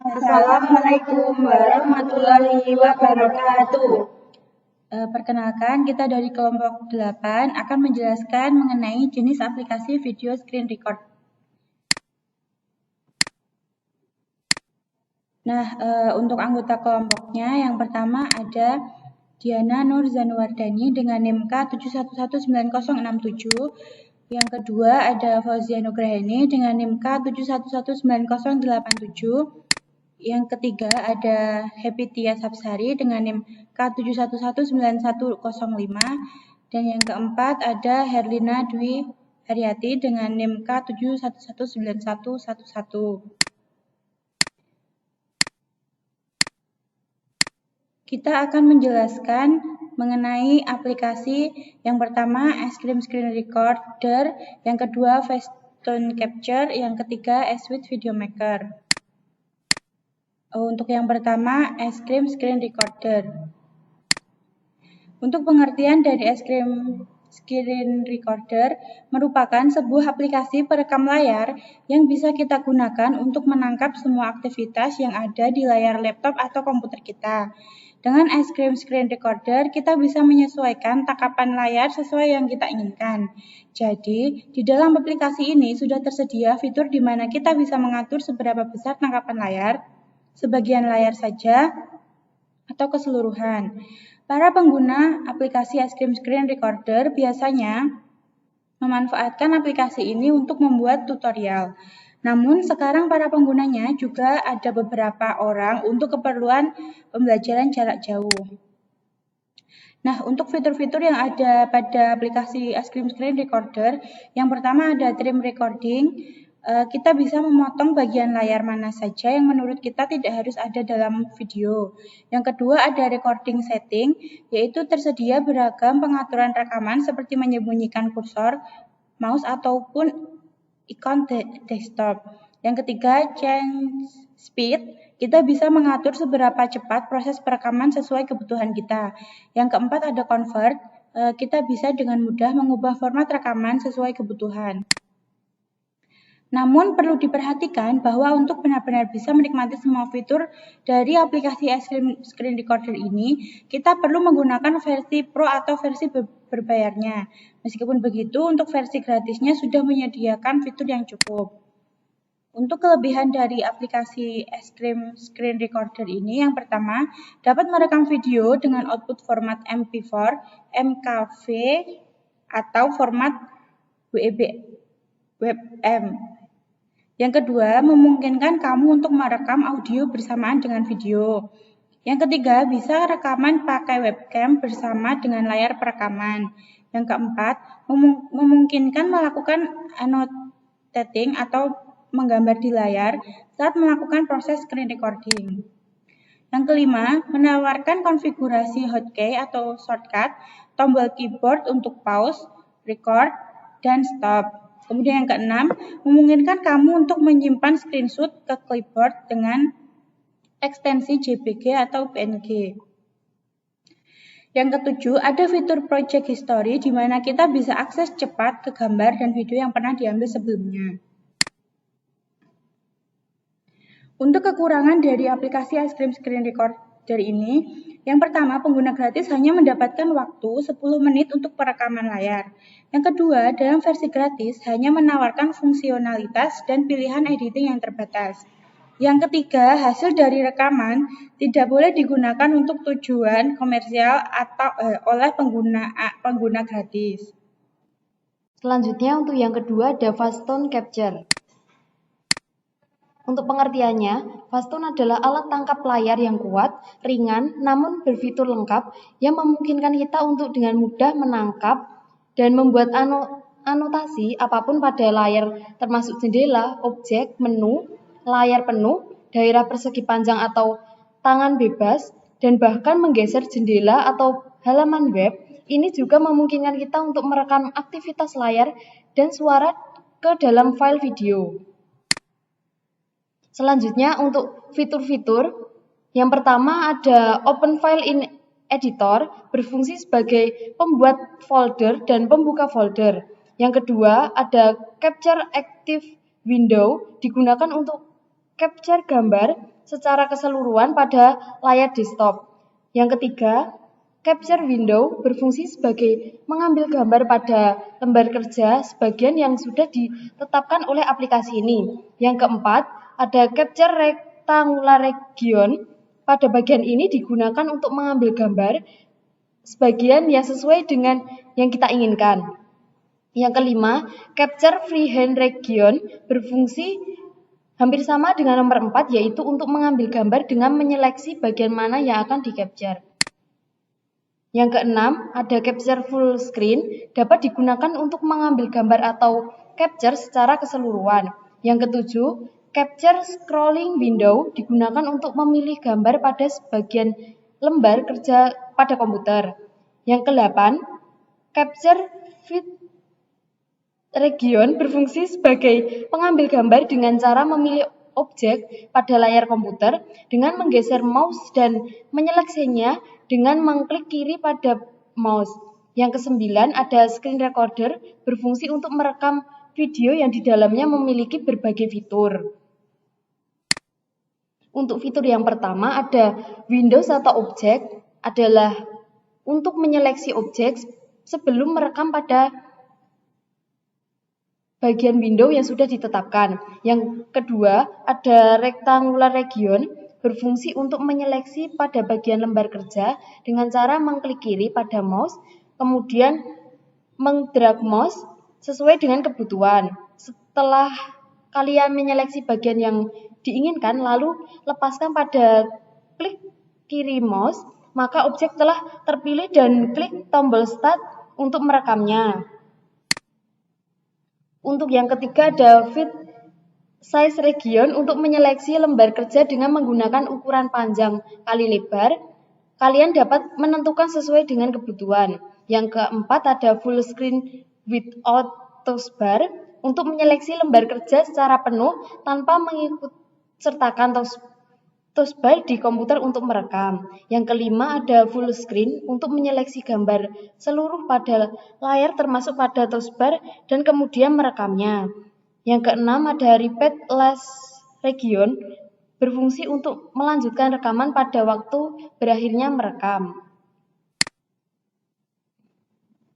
Assalamualaikum warahmatullahi wabarakatuh. Perkenalkan, kita dari kelompok 8 akan menjelaskan mengenai jenis aplikasi video screen record. Nah, untuk anggota kelompoknya yang pertama ada Diana Nur Zanuardani dengan NIM K7119067. Yang kedua ada Fauzia Nugraheni dengan NIM K7119087. Yang ketiga ada Happy Tia Sapsari dengan NIM K7119105. Dan yang keempat ada Herlina Dwi Haryati dengan NIM K7119111. Kita akan menjelaskan mengenai aplikasi yang pertama Es Krim Screen Recorder, yang kedua Facetune Capture, yang ketiga Eswit Video Maker. Untuk yang pertama Es Krim Screen Recorder. Untuk pengertian dari Es Krim Screen Recorder merupakan sebuah aplikasi perekam layar yang bisa kita gunakan untuk menangkap semua aktivitas yang ada di layar laptop atau komputer kita. Dengan Es Krim Screen Recorder, kita bisa menyesuaikan tangkapan layar sesuai yang kita inginkan. Jadi, di dalam aplikasi ini sudah tersedia fitur di mana kita bisa mengatur seberapa besar tangkapan layar, sebagian layar saja, atau keseluruhan. Para pengguna aplikasi Es Krim Screen Recorder biasanya memanfaatkan aplikasi ini untuk membuat tutorial. Namun sekarang para penggunanya juga ada beberapa orang untuk keperluan pembelajaran jarak jauh. Nah, untuk fitur-fitur yang ada pada aplikasi Es Krim Screen Recorder, yang pertama ada trim recording. Kita bisa memotong bagian layar mana saja yang menurut kita tidak harus ada dalam video. Yang kedua ada recording setting, yaitu tersedia beragam pengaturan rekaman seperti menyembunyikan kursor, mouse ataupun ikon desktop. Yang ketiga, change speed. Kita bisa mengatur seberapa cepat proses perekaman sesuai kebutuhan kita. Yang keempat ada convert. Kita bisa dengan mudah mengubah format rekaman sesuai kebutuhan. Namun perlu diperhatikan bahwa untuk benar-benar bisa menikmati semua fitur dari aplikasi Es Krim Screen Recorder ini, kita perlu menggunakan versi Pro atau versi berbayarnya. Meskipun begitu, untuk versi gratisnya sudah menyediakan fitur yang cukup. Untuk kelebihan dari aplikasi Es Krim Screen Recorder ini, yang pertama, dapat merekam video dengan output format MP4, MKV, atau format WebM. Yang kedua, memungkinkan kamu untuk merekam audio bersamaan dengan video. Yang ketiga, bisa rekaman pakai webcam bersama dengan layar perekaman. Yang keempat, memungkinkan melakukan annotating atau menggambar di layar saat melakukan proses screen recording. Yang kelima, menawarkan konfigurasi hotkey atau shortcut, tombol keyboard untuk pause, record, dan stop. Kemudian yang keenam, memungkinkan kamu untuk menyimpan screenshot ke clipboard dengan ekstensi JPG atau PNG. Yang ketujuh, ada fitur Project History di mana kita bisa akses cepat ke gambar dan video yang pernah diambil sebelumnya. Untuk kekurangan dari aplikasi Es Krim Screen Recorder ini, yang pertama, pengguna gratis hanya mendapatkan waktu 10 menit untuk perekaman layar. Yang kedua, dalam versi gratis hanya menawarkan fungsionalitas dan pilihan editing yang terbatas. Yang ketiga, hasil dari rekaman tidak boleh digunakan untuk tujuan komersial atau oleh pengguna gratis. Selanjutnya untuk yang kedua ada Facetune Capture. Untuk pengertiannya, Facetune adalah alat tangkap layar yang kuat, ringan, namun berfitur lengkap yang memungkinkan kita untuk dengan mudah menangkap dan membuat anotasi apapun pada layar termasuk jendela, objek, menu, layar penuh, daerah persegi panjang atau tangan bebas, dan bahkan menggeser jendela atau halaman web. Ini juga memungkinkan kita untuk merekam aktivitas layar dan suara ke dalam file video. Selanjutnya untuk fitur-fitur, yang pertama ada Open File in Editor, berfungsi sebagai pembuat folder dan pembuka folder. Yang kedua ada Capture Active Window, digunakan untuk capture gambar secara keseluruhan pada layar desktop. Yang ketiga, capture window berfungsi sebagai mengambil gambar pada lembar kerja sebagian yang sudah ditetapkan oleh aplikasi ini. Yang keempat, ada capture rectangular region. Pada bagian ini digunakan untuk mengambil gambar sebagian yang sesuai dengan yang kita inginkan. Yang kelima, capture freehand region berfungsi hampir sama dengan nomor 4, yaitu untuk mengambil gambar dengan menyeleksi bagian mana yang akan di-capture. Yang keenam, ada capture full screen, dapat digunakan untuk mengambil gambar atau capture secara keseluruhan. Yang ketujuh, capture scrolling window digunakan untuk memilih gambar pada sebagian lembar kerja pada komputer. Yang kedelapan, capture fit region berfungsi sebagai pengambil gambar dengan cara memilih objek pada layar komputer dengan menggeser mouse dan menyeleksinya dengan mengklik kiri pada mouse. Yang kesembilan, ada screen recorder berfungsi untuk merekam video yang di dalamnya memiliki berbagai fitur. Untuk fitur yang pertama ada Windows atau objek adalah untuk menyeleksi objek sebelum merekam pada bagian window yang sudah ditetapkan. Yang kedua, ada rectangular region berfungsi untuk menyeleksi pada bagian lembar kerja dengan cara mengklik kiri pada mouse, kemudian mengdrag mouse sesuai dengan kebutuhan. Setelah kalian menyeleksi bagian yang diinginkan, lalu lepaskan pada klik kiri mouse, maka objek telah terpilih dan klik tombol start untuk merekamnya. Untuk yang ketiga ada fit size region untuk menyeleksi lembar kerja dengan menggunakan ukuran panjang kali lebar. Kalian dapat menentukan sesuai dengan kebutuhan. Yang keempat ada full screen without taskbar untuk menyeleksi lembar kerja secara penuh tanpa mengikutsertakan taskbar di komputer untuk merekam. Yang kelima ada full screen untuk menyeleksi gambar seluruh pada layar termasuk pada taskbar dan kemudian merekamnya. Yang keenam ada repeat last region berfungsi untuk melanjutkan rekaman pada waktu berakhirnya merekam.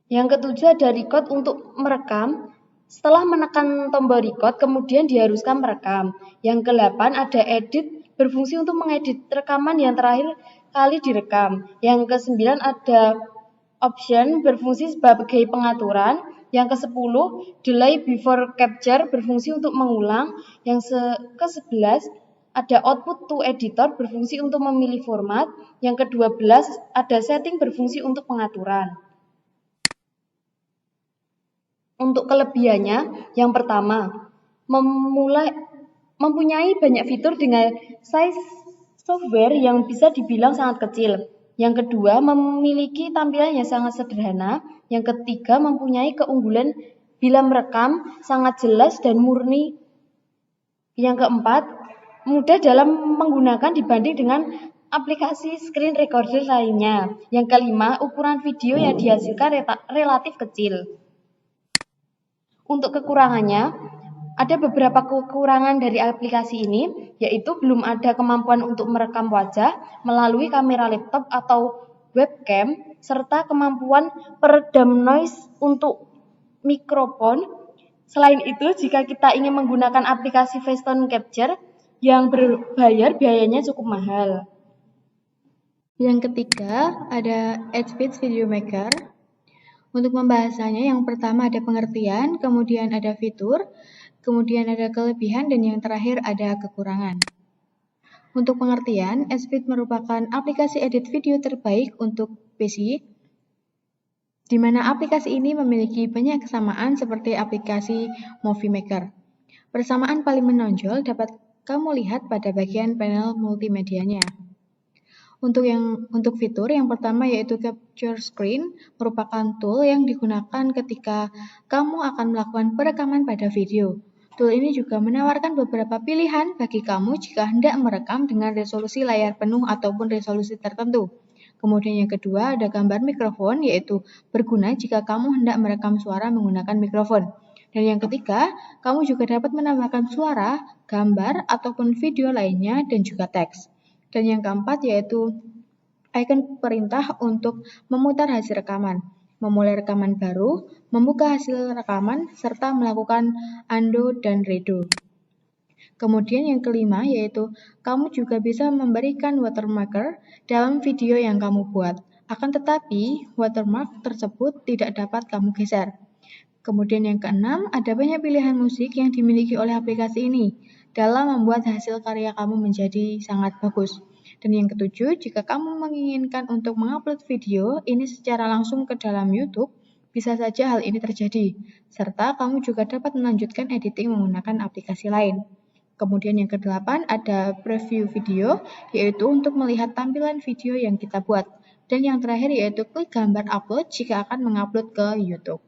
Yang ketujuh ada record untuk merekam. Setelah menekan tombol record kemudian diharuskan merekam. Yang kedelapan ada edit berfungsi untuk mengedit rekaman yang terakhir kali direkam. Yang kesembilan ada option berfungsi sebagai pengaturan. Yang ke-10 delay before capture berfungsi untuk mengulang. Yang ke-11 ada output to editor berfungsi untuk memilih format. Yang ke-12 ada setting berfungsi untuk pengaturan. Untuk kelebihannya, yang pertama, mempunyai banyak fitur dengan size software yang bisa dibilang sangat kecil. Yang kedua, memiliki tampilan yang sangat sederhana. Yang ketiga, mempunyai keunggulan bila merekam sangat jelas dan murni. Yang keempat, mudah dalam menggunakan dibanding dengan aplikasi screen recorder lainnya. Yang kelima, ukuran video yang dihasilkan relatif kecil. Untuk kekurangannya, ada beberapa kekurangan dari aplikasi ini, yaitu belum ada kemampuan untuk merekam wajah melalui kamera laptop atau webcam, serta kemampuan peredam noise untuk mikrofon. Selain itu, jika kita ingin menggunakan aplikasi face tone capture yang berbayar, biayanya cukup mahal. Yang ketiga, ada Edgepeed Video Maker. Untuk pembahasannya, yang pertama ada pengertian, kemudian ada fitur, kemudian ada kelebihan, dan yang terakhir ada kekurangan. Untuk pengertian, Edgepeed merupakan aplikasi edit video terbaik untuk PC, di mana aplikasi ini memiliki banyak kesamaan seperti aplikasi Movie Maker. Persamaan paling menonjol dapat kamu lihat pada bagian panel multimedianya. Untuk fitur yang pertama yaitu Capture Screen merupakan tool yang digunakan ketika kamu akan melakukan perekaman pada video. Tool ini juga menawarkan beberapa pilihan bagi kamu jika hendak merekam dengan resolusi layar penuh ataupun resolusi tertentu. Kemudian yang kedua ada gambar mikrofon, yaitu berguna jika kamu hendak merekam suara menggunakan mikrofon. Dan yang ketiga, kamu juga dapat menambahkan suara, gambar, ataupun video lainnya dan juga teks. Dan yang keempat yaitu icon perintah untuk memutar hasil rekaman, memulai rekaman baru, membuka hasil rekaman, serta melakukan undo dan redo. Kemudian yang kelima yaitu kamu juga bisa memberikan watermarker dalam video yang kamu buat. Akan tetapi, watermark tersebut tidak dapat kamu geser. Kemudian yang keenam, ada banyak pilihan musik yang dimiliki oleh aplikasi ini dalam membuat hasil karya kamu menjadi sangat bagus. Dan yang ketujuh, jika kamu menginginkan untuk mengupload video ini secara langsung ke dalam YouTube, bisa saja hal ini terjadi. Serta kamu juga dapat melanjutkan editing menggunakan aplikasi lain. Kemudian yang kedelapan ada preview video, yaitu untuk melihat tampilan video yang kita buat. Dan yang terakhir yaitu klik gambar upload jika akan mengupload ke YouTube.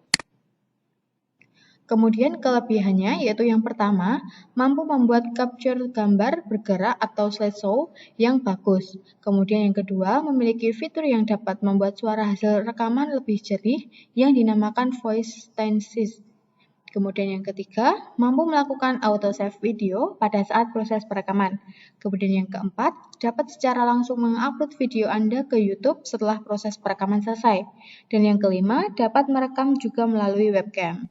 Kemudian kelebihannya yaitu yang pertama, mampu membuat capture gambar bergerak atau slideshow yang bagus. Kemudian yang kedua, memiliki fitur yang dapat membuat suara hasil rekaman lebih jernih yang dinamakan voice synthesis. Kemudian yang ketiga, mampu melakukan autosave video pada saat proses perekaman. Kemudian yang keempat, dapat secara langsung mengupload video Anda ke YouTube setelah proses perekaman selesai. Dan yang kelima, dapat merekam juga melalui webcam.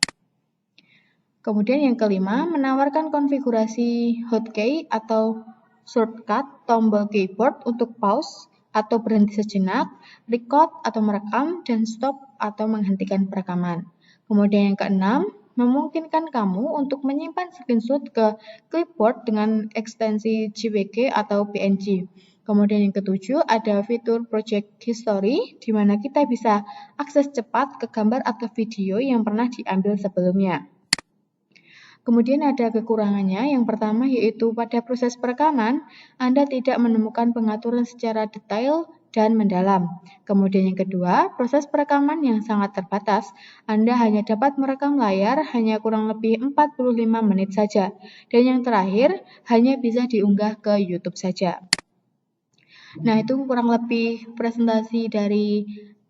Kemudian yang kelima, menawarkan konfigurasi hotkey atau shortcut tombol keyboard untuk pause atau berhenti sejenak, record atau merekam, dan stop atau menghentikan perekaman. Kemudian yang keenam, memungkinkan kamu untuk menyimpan screenshot ke clipboard dengan ekstensi JPG atau PNG. Kemudian yang ketujuh, ada fitur Project History, di mana kita bisa akses cepat ke gambar atau video yang pernah diambil sebelumnya. Kemudian ada kekurangannya, yang pertama yaitu pada proses perekaman, Anda tidak menemukan pengaturan secara detail dan mendalam. Kemudian yang kedua, proses perekaman yang sangat terbatas, Anda hanya dapat merekam layar hanya kurang lebih 45 menit saja. Dan yang terakhir, hanya bisa diunggah ke YouTube saja. Nah, itu kurang lebih presentasi dari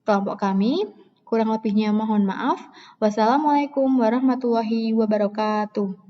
kelompok kami. Kurang lebihnya mohon maaf. Wassalamualaikum warahmatullahi wabarakatuh.